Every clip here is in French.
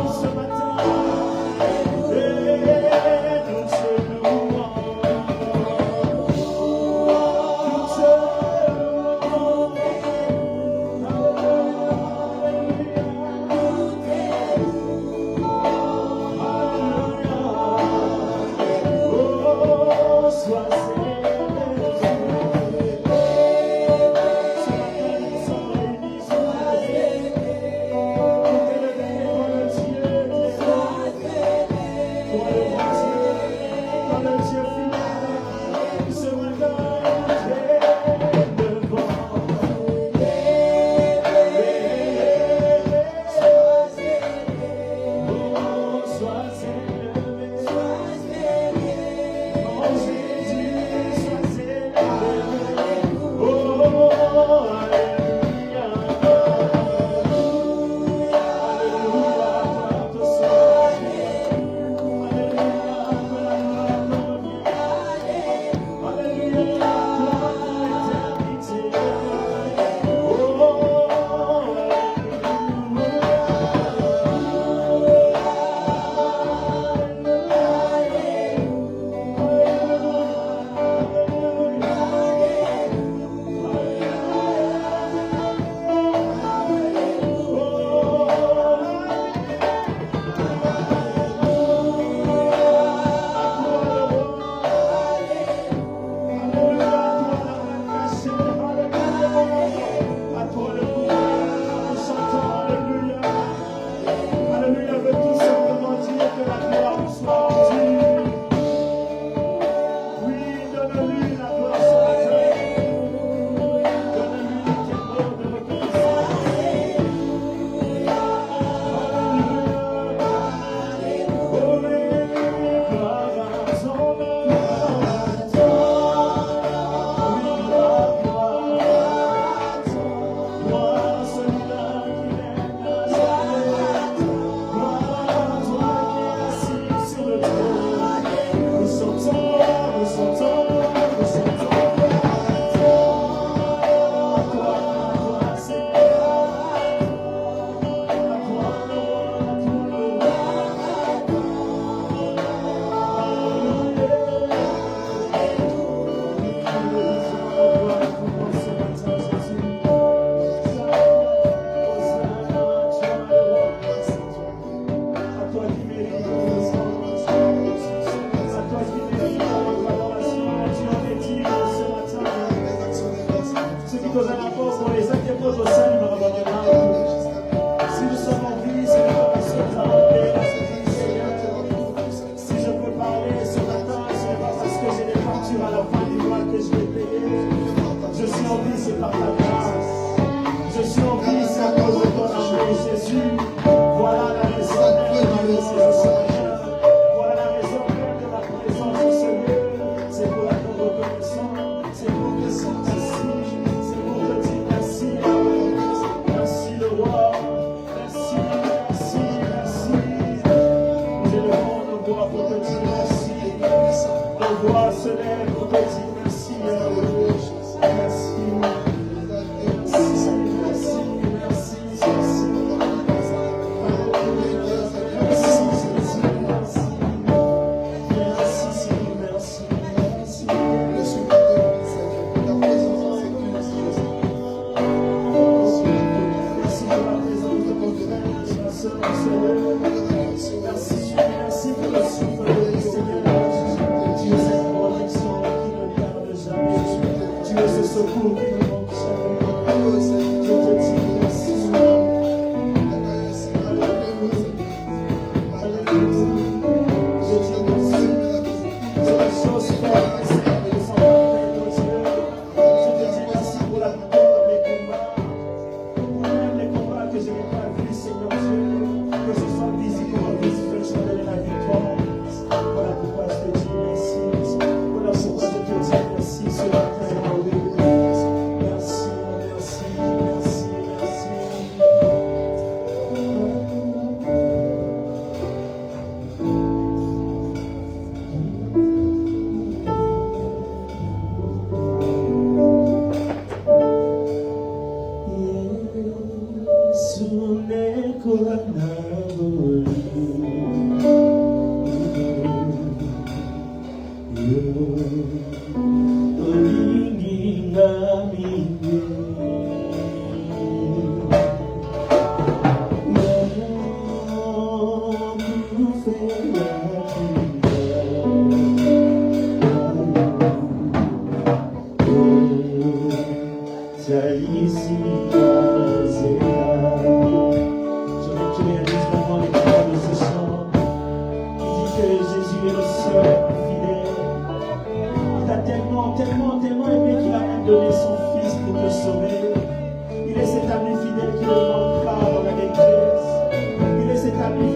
ce matin. Et nous te louons. Nous te louons. Oh, sois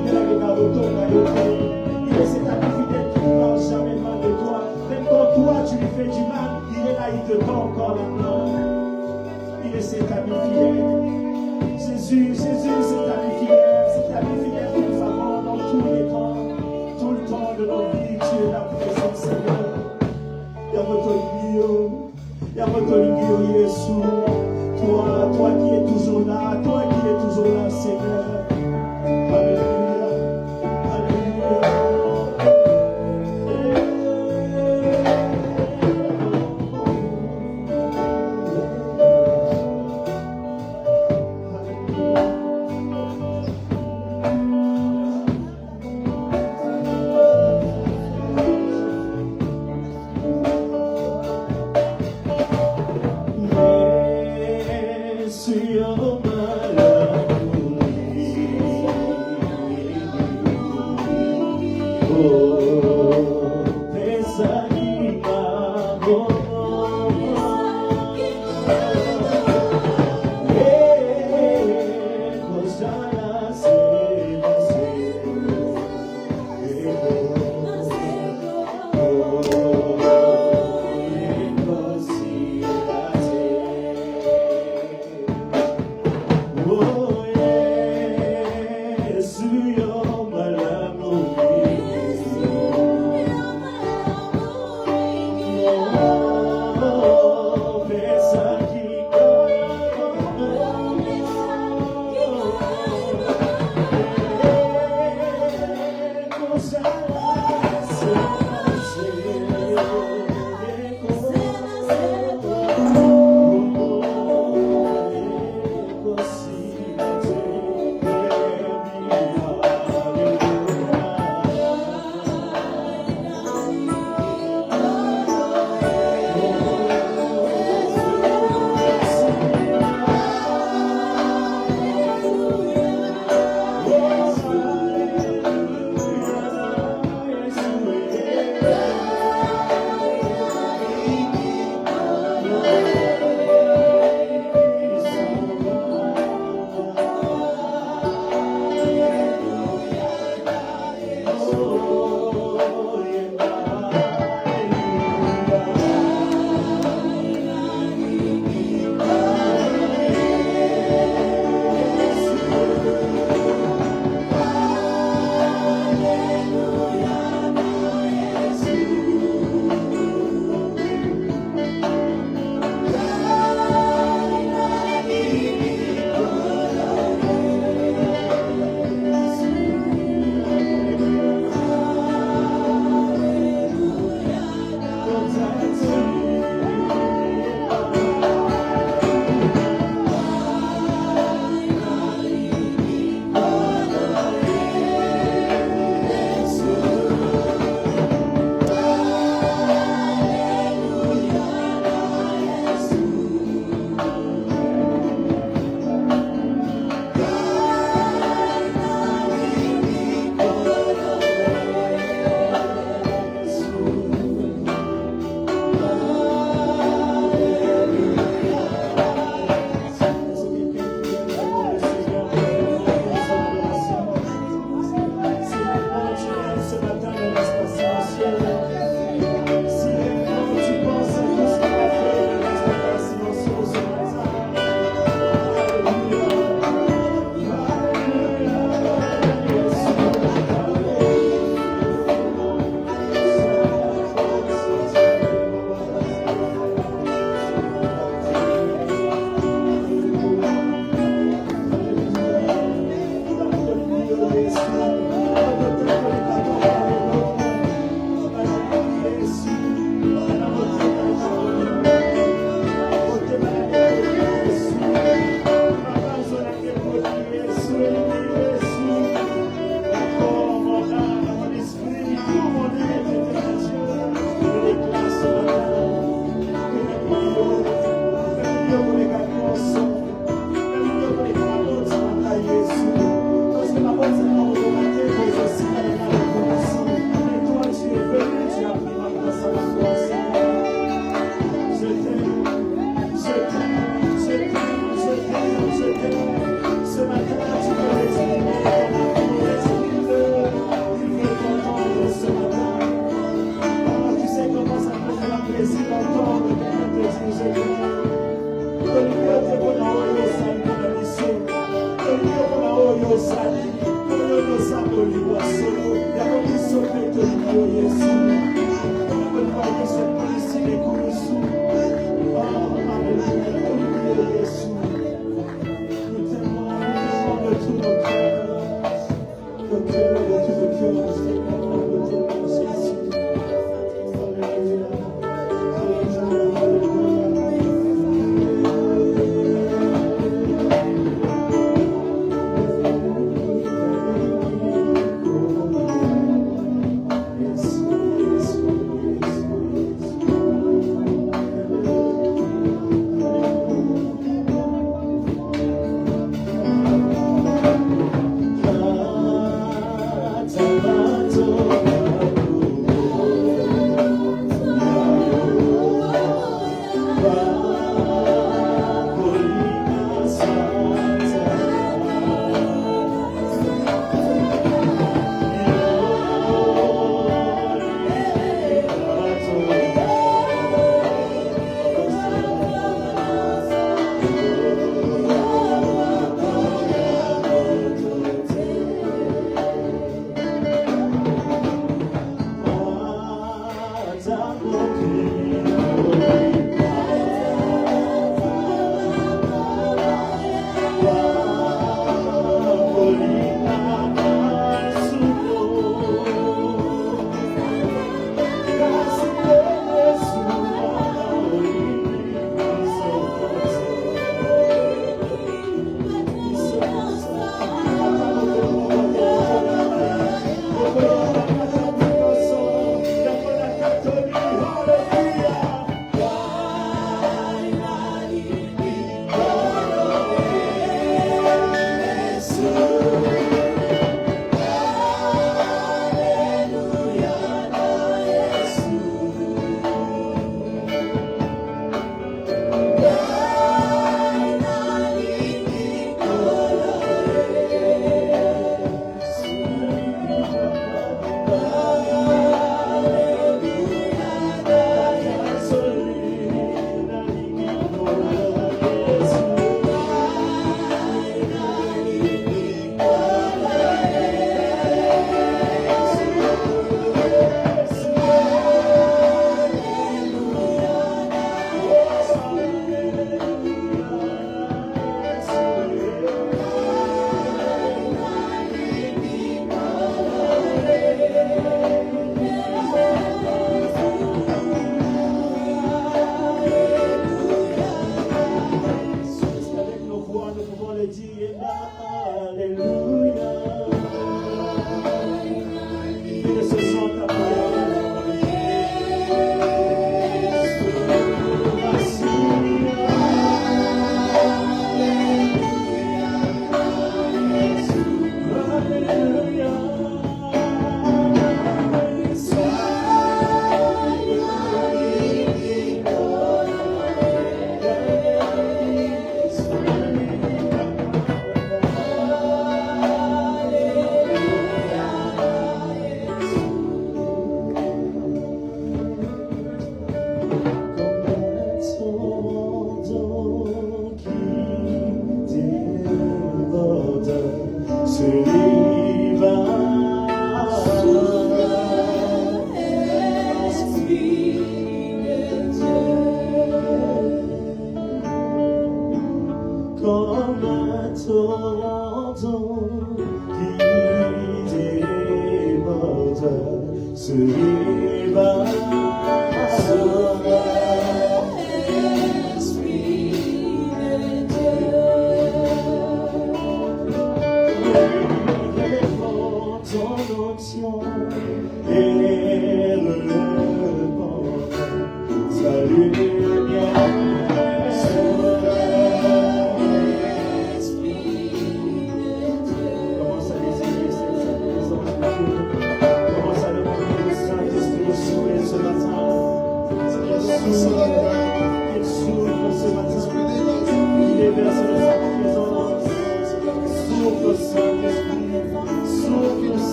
fidèle, regarde ton royauté. Il est cet ami fidèle qui ne parle jamais mal de toi. Même quand toi tu lui fais du mal, il est là, il te tend encore la main. Il est cet ami fidèle. Jésus, cet ami fidèle, que nous avons dans tous les temps, tout le temps de nos vies. Tu es la présence, Seigneur. Yamotolingio Yesu, toi qui es toujours là, Seigneur. Alléluia, alléluia.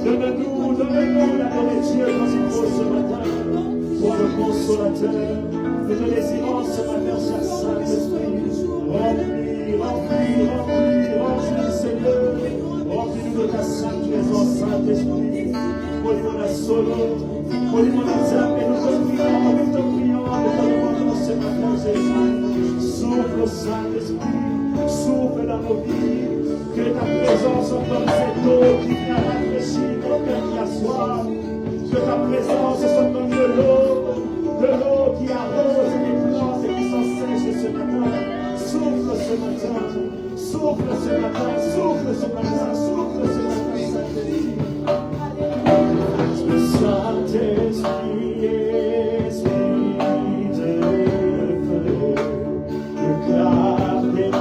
Donne-nous la nourriture comme il faut ce matin. consolateur. Nous te désirons ce matin, cher Saint-Esprit. Remplis, remplis, remplis, remplis, Seigneur. Remplis-nous de ta sainte présence, Saint-Esprit. Au la solo, au niveau de l'âme, et nous te prions, nous te demandons ce matin, Jésus. Souffle, Saint-Esprit, souffle dans nos vies. Que ta présence soit comme cette eau qui vient rafraîchir nos cœurs qui a soif. Que ta présence soit comme de l'eau qui arrose les plantes et qui s'en sèche ce matin. Souffle ce matin, souffle ce matin, souffle ce matin, souffle ce matin, Saint-Esprit. Saint-Esprit, Esprit de feu, le clair des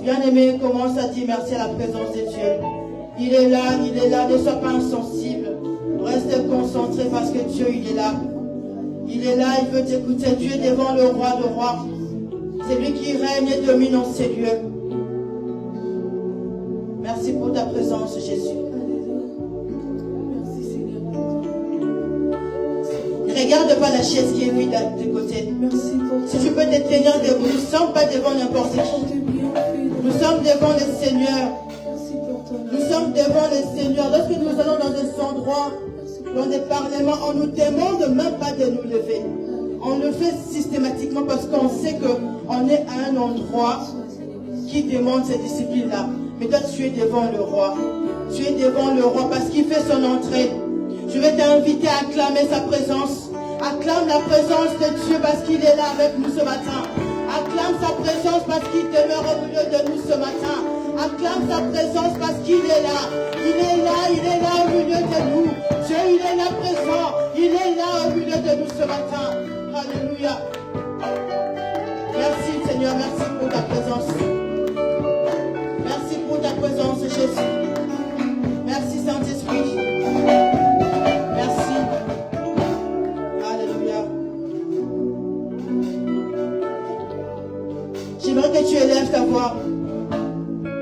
Bien-aimé, commence à dire merci à la présence de Dieu. Il est là, ne sois pas insensible. Reste concentré parce que Dieu, il est là. Il est là, il veut t'écouter. Dieu est devant le roi de rois. C'est lui qui règne et domine en ces lieux. Merci pour ta présence, Jésus. Ne regarde pas la chaise qui est vide de côté. Si tu peux te tenir debout, nous ne sommes pas devant n'importe qui. Nous sommes devant le Seigneur. Nous sommes devant le Seigneur. Lorsque nous allons dans des endroits, dans des parlements, on ne nous demande même pas de nous lever. On le fait systématiquement parce qu'on sait qu'on est à un endroit qui demande cette discipline-là. Mais toi, tu es devant le roi. Tu es devant le roi parce qu'il fait son entrée. Je vais t'inviter à acclamer sa présence. Acclame la présence de Dieu parce qu'il est là avec nous ce matin. Acclame sa présence parce qu'il demeure au milieu de nous ce matin. Acclame sa présence parce qu'il est là. Il est là au milieu de nous. Dieu, il est là présent. Il est là au milieu de nous ce matin. Alléluia. Merci Seigneur, merci pour ta présence. Merci pour ta présence Jésus. Merci Saint-Esprit. Merci. Alléluia. J'aimerais que tu élèves ta voix.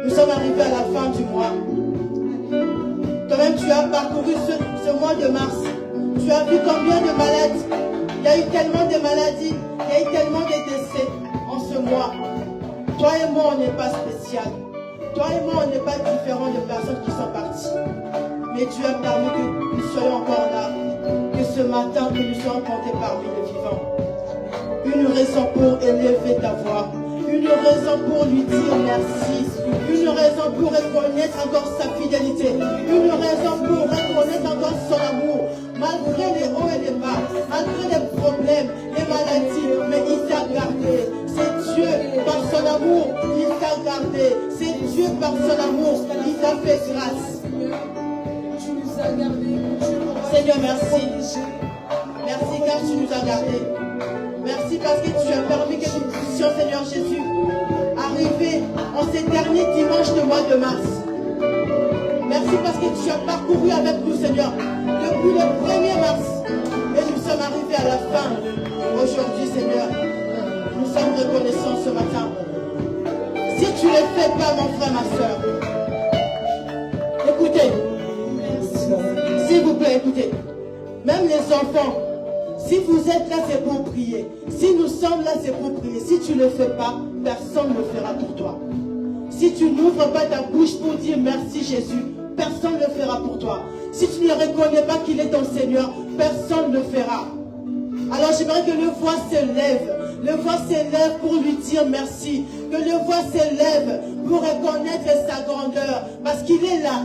Nous sommes arrivés à la fin du mois. Toi-même, tu as parcouru ce mois de mars. Tu as vu combien de malades. Il y a eu tellement de maladies. Il y a eu tellement de décès en ce mois. Toi et moi, on n'est pas spécial. Toi et moi, on n'est pas différents de personnes qui sont parties. Mais Dieu a permis que nous soyons encore là. Que ce matin, que nous soyons comptés parmi les vivants. Une raison pour élever ta voix. Une raison pour lui dire merci. Une raison pour reconnaître encore sa fidélité. Une raison pour reconnaître encore son amour. Malgré les hauts et les bas, malgré les problèmes, les maladies, mais il t'a gardé. C'est Dieu par son amour, il t'a gardé. C'est Dieu par son amour, il t'a fait grâce. Tu nous as gardés. Seigneur, merci. Merci car tu nous as gardés. Merci parce que tu as permis que nous puissions, Seigneur Jésus, arriver en ces derniers dimanches du mois de mars. Merci parce que tu as parcouru avec nous, Seigneur, depuis le 1er mars. Et nous sommes arrivés à la fin. Aujourd'hui, Seigneur, nous sommes reconnaissants ce matin. Si tu ne le fais pas, mon frère, ma soeur, écoutez, s'il vous plaît, écoutez. Même les enfants, si vous êtes là, c'est pour prier. Si nous sommes là, c'est pour prier. Si tu ne le fais pas, personne ne le fera pour toi. Si tu n'ouvres pas ta bouche pour dire merci Jésus, personne ne le fera pour toi. Si tu ne reconnais pas qu'il est ton Seigneur, personne ne le fera. Alors j'aimerais que le voix s'élève. Le voix s'élève pour lui dire merci. Que le voix s'élève pour reconnaître sa grandeur. Parce qu'il est là.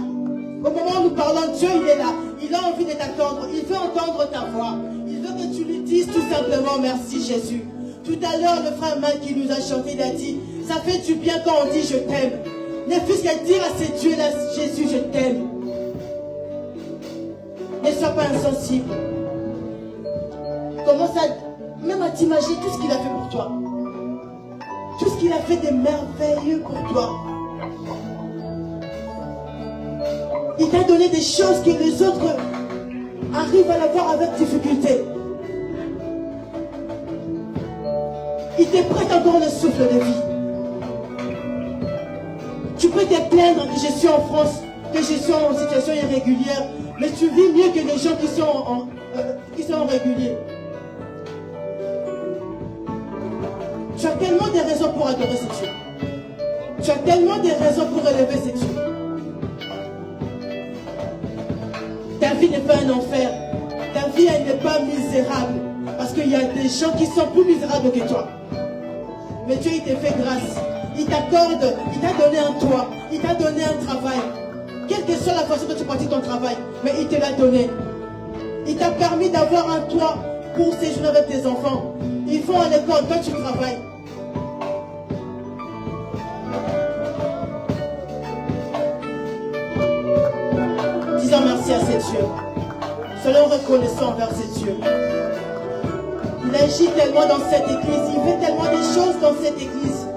Au moment où nous parlons, Dieu il est là. Il a envie de t'attendre. Il veut entendre ta voix. Il veut que tu lui dises tout simplement merci Jésus. Tout à l'heure, le frère Mal qui nous a chanté, il a dit, ça fait du bien quand on dit je t'aime. Ne fût-ce qu'à dire à ces dieux-là, Jésus, je t'aime. Ne sois pas insensible. Commence même à t'imaginer tout ce qu'il a fait pour toi. Tout ce qu'il a fait de merveilleux pour toi. Il t'a donné des choses que les autres arrivent à l'avoir avec difficulté. Il te prête encore le souffle de vie. Tu peux te plaindre que je suis en France, que je suis en situation irrégulière, mais tu vis mieux que les gens qui sont réguliers. Tu as tellement de raisons pour adorer ce Dieu. Tu as tellement de raisons pour élever ce Dieu. Ta vie n'est pas un enfer. Ta vie, elle n'est pas misérable. Parce qu'il y a des gens qui sont plus misérables que toi. Mais Dieu, il te fait grâce. Il t'accorde, il t'a donné un toit. Il t'a donné un travail. Quelle que soit la façon dont tu pratiques ton travail, mais il te l'a donné. Il t'a permis d'avoir un toit pour séjourner avec tes enfants. Ils vont à l'école, toi tu travailles. Disons merci à ces dieux. Soyons reconnaissants envers ces dieux. Il agit tellement dans cette église. Il fait tellement de choses dans cette église.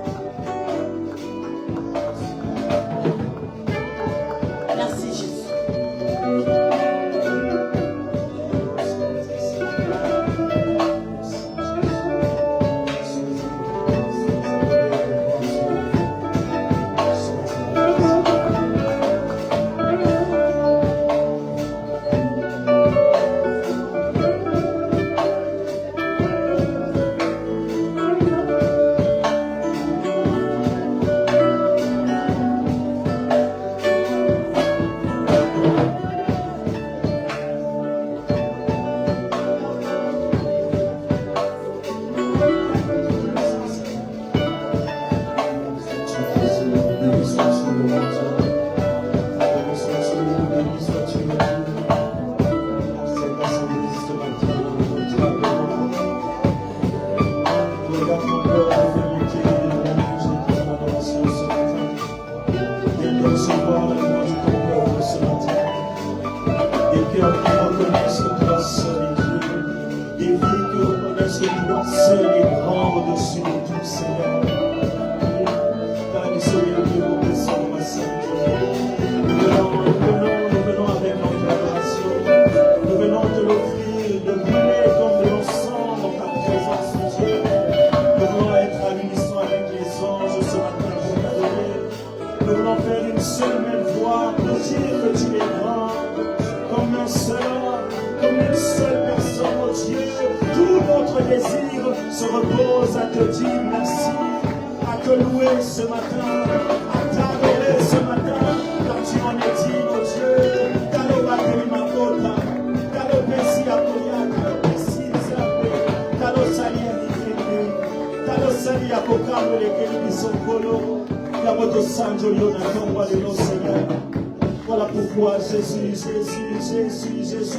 Voilà pourquoi Jésus,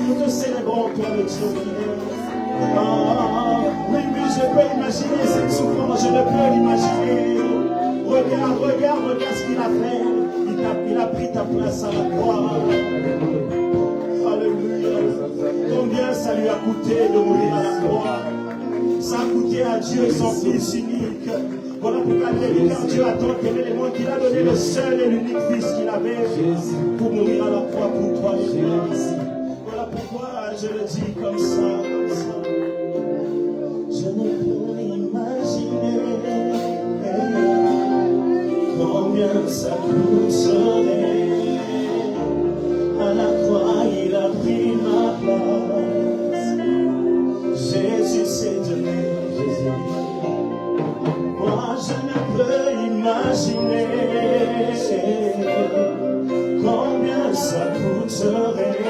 nous te célébrons, toi le Dieu fidèle. Oui, je peux imaginer cette souffrance, je ne peux l'imaginer. Regarde ce qu'il a fait. Il a pris ta place à la croix. Alléluia. Combien ça lui a coûté de mourir à la croix. Ça a coûté à Dieu son Fils unique. Voilà pourquoi car Dieu a tant aimé les mondes qu'il a donné le seul et l'unique Fils qu'il avait pour mourir à la croix pour toi et moi. Voilà pourquoi je le dis comme ça. Je ne peux imaginer combien ça coûterait. À la croix, il a pris ma place. Jésus s'est donné. Moi, je ne peux imaginer combien ça coûterait.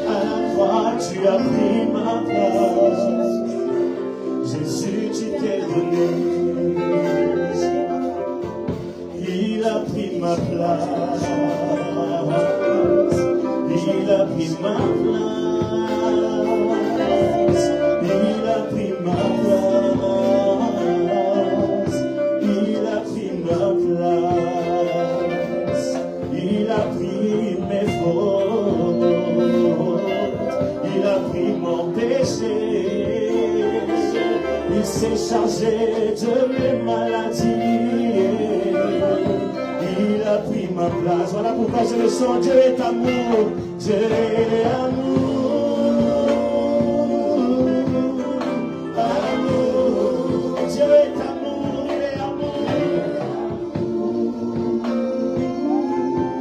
À la croix, tu as pris ma place. Jésus, tu t'es donné. Il a pris ma place. Il a pris ma place. Il a pris ma place. Il a pris ma place. Il a pris mes fautes. Il a pris mon péché. Il s'est chargé de mes maladies. Il a pris ma place. Voilà pourquoi je le sens. Dieu est amour. Dieu est amour. Amour. Dieu est amour. Il est amour.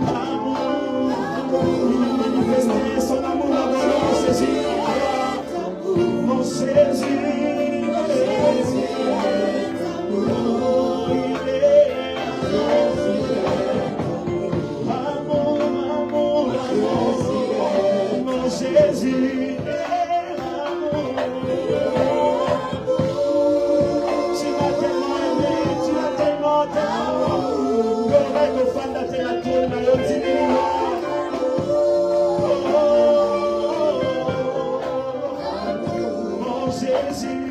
Amour. Il a manifesté son amour abondant. Jésus. Mon Jésus. Jésus est amour. Tu m'as tellement aimé, tu m'as tellement amour. Correct au fan de la toile, la mon Jésus,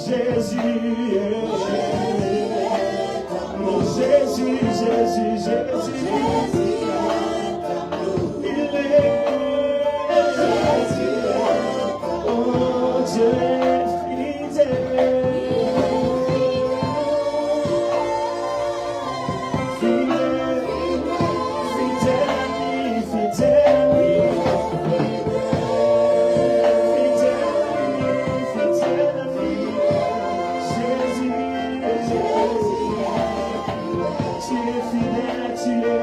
Jésus est mon Jésus, Jésus, Jésus. Tu es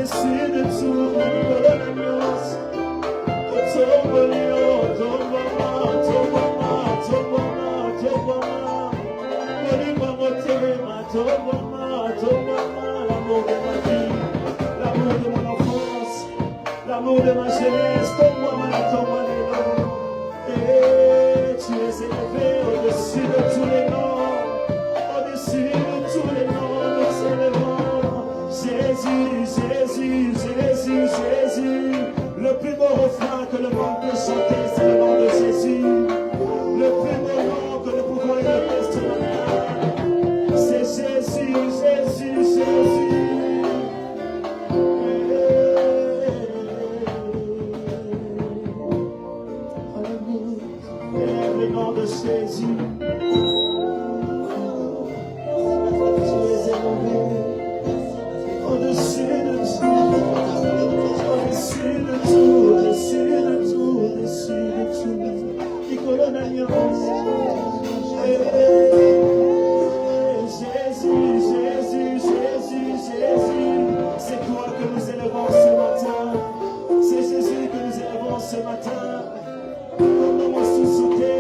au-dessus de tout, l'amour de ma vie, l'amour de mon enfance, l'amour de ma jeunesse, et tu es élevé au-dessus de tous les noms, au-dessus de tous les noms, nous élevons Jésus, Jésus, Jésus, Jésus. Le plus beau refrain que le monde peut chanter, c'est le nom de Jésus. Le plus beau nom que nous pouvons élever sur la terre, c'est Jésus, Jésus, Jésus. Élève le nom de Jésus. Tu es élevé au-dessus de tout, au-dessus de tout, au-dessus de tout, au-dessus de tout. Jésus, Jésus, Jésus, Jésus, c'est toi que nous élevons ce matin. C'est Jésus que nous élevons ce matin. Ton nom est sous-sauté,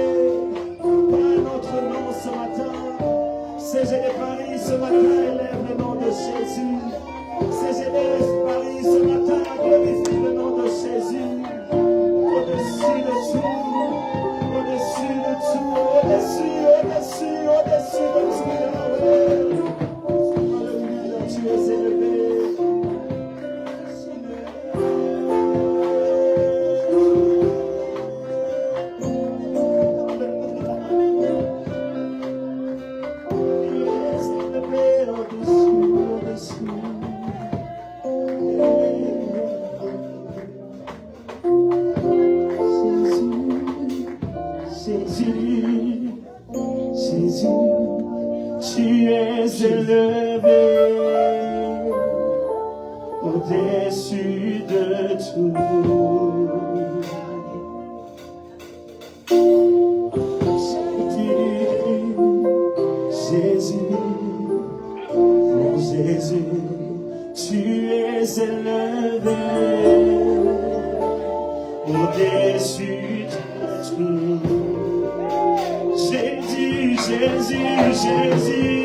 pas un autre nom ce matin. CGD Paris ce matin élève le nom de Jésus. CGD Paris ce matin glorifie le nom de Jésus. Au-dessus de tout, au-dessus de tout, au-dessus, au-dessus, au-dessus de tout. Alléluia, tu es élevé. Au-dessus de tout, Jésus, mon Jésus, tu es élevé au-dessus de tout. Jésus, Jésus, Jésus.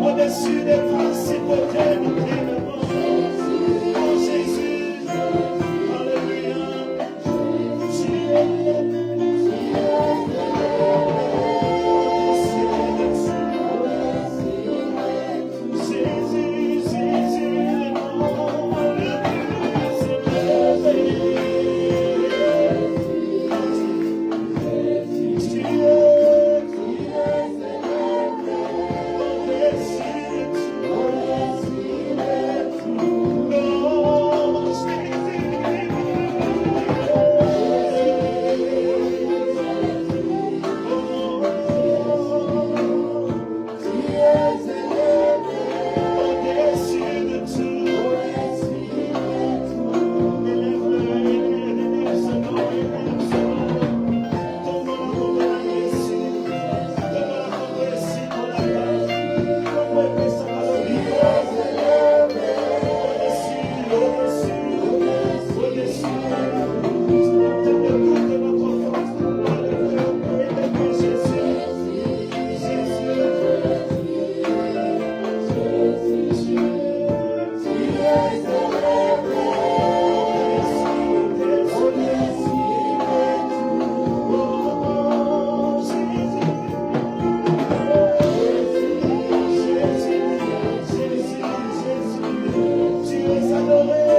Au-dessus des principautés, nous t'élevons. Oh Jésus, alléluia. Jésus, Jésus, le nom le plus élevé. Tu es adoré.